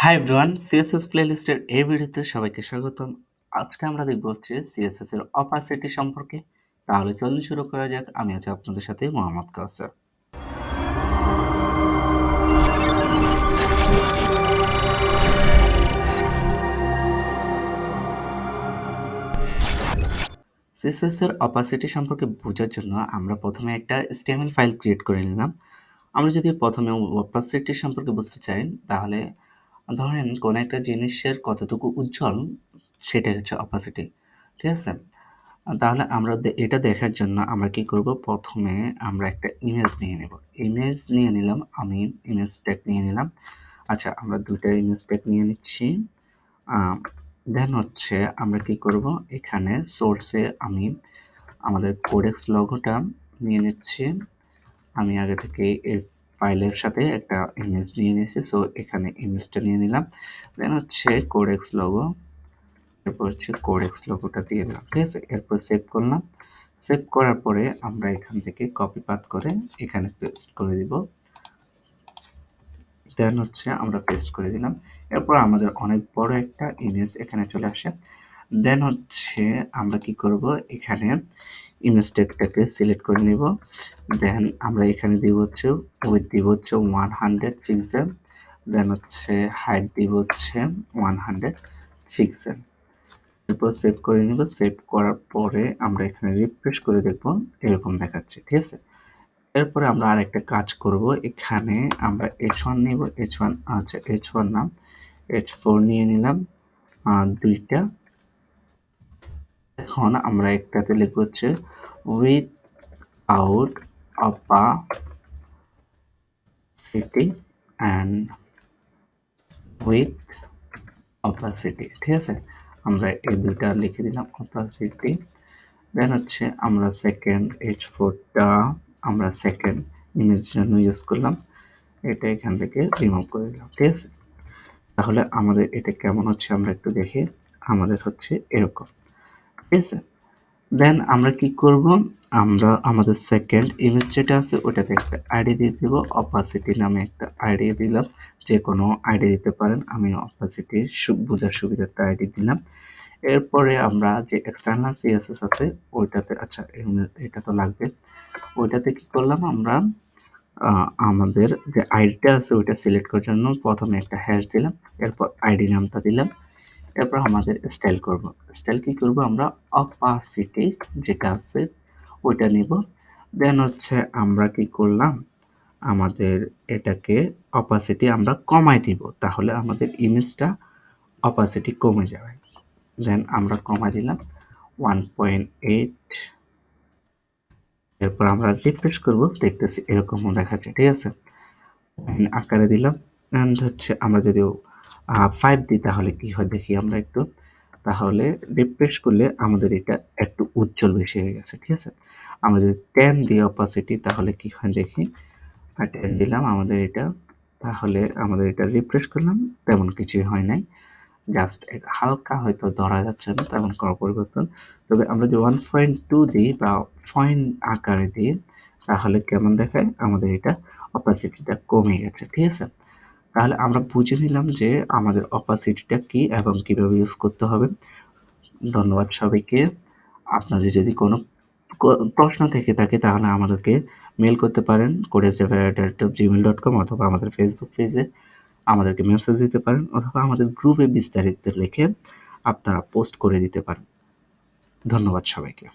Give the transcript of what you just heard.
Hi everyone, CSS প্লেলিস্টের এই ভিডিওতে সবাইকে স্বাগতম। আজকে আমরা দেখব হচ্ছে সিএসএস এর অপাসিটি সম্পর্কে। তাহলে চলুন শুরু করা যাক। আমি আছি আপনাদের সাথে মোহাম্মদ কাউসার। সিএসএস এর অপাসিটি সম্পর্কে বোঝার জন্য আমরা প্রথমে একটা HTML ফাইল ক্রিয়েট করে নিলাম। আমরা যদি প্রথমে অপাসিটি সম্পর্কে বুঝতে চাই, তাহলে ধরেন কোনো একটা জিনিসের কতটুকু উজ্জ্বল সেটাই হচ্ছে অপাসিটি। ঠিক আছে? তাহলে আমরা এটা দেখার জন্য আমরা কি করব, প্রথমে আমরা একটা ইমেজ নিয়ে নেব। ইমেজ নিয়ে নিলাম, আমি ইমেজ ট্যাগ নিয়ে নিলাম। আচ্ছা, আমরা দুইটা ইমেজ ট্যাগ নিয়ে নিচ্ছি। দেন হচ্ছে আমরা কি করব, এখানে সোর্সে আমি আমাদের কোডেক্স লোগোটা নিয়ে নিচ্ছি। আমি আগে থেকে এই ফাইলের সাথে একটা ইমেজ নিয়ে নিয়েছি, সো এখানে ইমেজটা নিয়ে নিলাম। দেন হচ্ছে কোডেক্স লোগো, এরপর হচ্ছে কোডেক্স লোগোটা দিয়ে দিলাম। ঠিক আছে, এরপর সেভ করলাম। সেভ করার পরে আমরা এখান থেকে কপি পাত করে এখানে পেস্ট করে দিব। দেন হচ্ছে আমরা পেস্ট করে দিলাম। এরপর আমাদের অনেক বড় একটা ইমেজ এখানে চলে আসে। দেন হচ্ছে আমরা কি করব, এখানে ইমেজ ট্যাগটাকে সিলেক্ট করে নিব। দেন আমরা এখানে দিব হচ্ছে উইডথ দিব হচ্ছে 100 পিক্সেল। দেন হচ্ছে হাইট দিব হচ্ছে 100 পিক্সেল। এরপর সেভ করে নিব। সেভ করার পরে আমরা এখানে রিফ্রেশ করে দেখব, এরকম দেখাচ্ছে। ঠিক আছে, এরপরে আমরা আরেকটা কাজ করব। এখানে আমরা H1 নিব, H1 আচ্ছা H1 না H4 নিয়ে নিলাম দুইটা। এখন আমরা একটাতে লিখব হচ্ছে without opacity and with opacity. ঠিক আছে, আমরা এই দুইটা লিখে দিলাম, অপাসিটি। দেন হচ্ছে আমরা সেকেন্ড H4টা আমরা সেকেন্ড ইমেজের জন্য ইউজ করলাম, এটা এখান থেকে রিমুভ করে দিলাম। ঠিক আছে, তাহলে আমাদের এটা কেমন হচ্ছে আমরা একটু দেখি। আমাদের হচ্ছে এরকম। ঠিক আছে, দেন আমরা কি করব, আমরা আমাদের সেকেন্ড ইমেজ যেটা আছে ওটাতে একটা আইডি দিয়ে দেব। অপাসিটি নামে একটা আইডি দিলাম, যে কোনো আইডি দিতে পারেন। আমি অপাসিটি বোঝার সুবিধার্থে আইডি দিলাম। এরপরে আমরা যে এক্সটার্নাল সিএসএস আছে ওইটাতে, আচ্ছা এটা তো লাগবে, ওইটাতে কি করলাম, আমরা আমাদের যে আইডিটা আছে ওইটা সিলেক্ট করার জন্য প্রথমে একটা হ্যাশ দিলাম, এরপর আইডি নামটা দিলাম। এরপর আমাদের স্টাইল করব। স্টাইল কি করব, আমরা অপাসিটি যেটা আছে ওইটা নিব। দেন হচ্ছে আমরা কি করলাম, আমাদের এটাকে অপাসিটি আমরা কমাই দিব, তাহলে আমাদের ইমেজটা অপাসিটি কমে যাবে। দেন আমরা কমাই দিলাম 1.8। এরপর আমরা রিফ্রেশ করব, দেখতেছি এরকম দেখাচ্ছে। ঠিক আছে, আকারে দিলাম। অ্যান্ড হচ্ছে আমরা যদি 5 দিই তাহলে কি হয় দেখি আমরা একটু। তাহলে রিফ্রেশ করলে আমাদের এটা একটু উজ্জ্বল বেশি হয়ে গেছে। ঠিক আছে, আমরা যদি 10 দিই অপাসিটি তাহলে কি হয় দেখি। 10 দিলাম আমাদের এটা, তাহলে আমাদের এটা রিফ্রেশ করলাম, তেমন কিছুই হয় নাই। জাস্ট হালকা হয়তো ধরা যাচ্ছে না, তেমন কোনো পরিবর্তন। তবে আমরা যদি 1.2 দিই বা পয়েন্ট আকারে দিই তাহলে কেমন দেখায়, আমাদের এটা অপাসিটিটা কমে গেছে। ঠিক আছে, তাহলে আমরা বুঝে নিলাম যে আমাদের অপাসিটিটা কি এবং কিভাবে ইউজ করতে হবে। ধন্যবাদ সবাইকে। আপনাদের যদি কোনো প্রশ্ন থেকে থাকে তাহলে আমাদেরকে মেল করতে পারেন codexdevware@gmail.com, অথবা আমাদের ফেসবুক পেজে আমাদেরকে মেসেজ দিতে পারেন, অথবা আমাদের গ্রুপে বিস্তারিত লিখে আপনারা পোস্ট করে দিতে পারেন। ধন্যবাদ সবাইকে।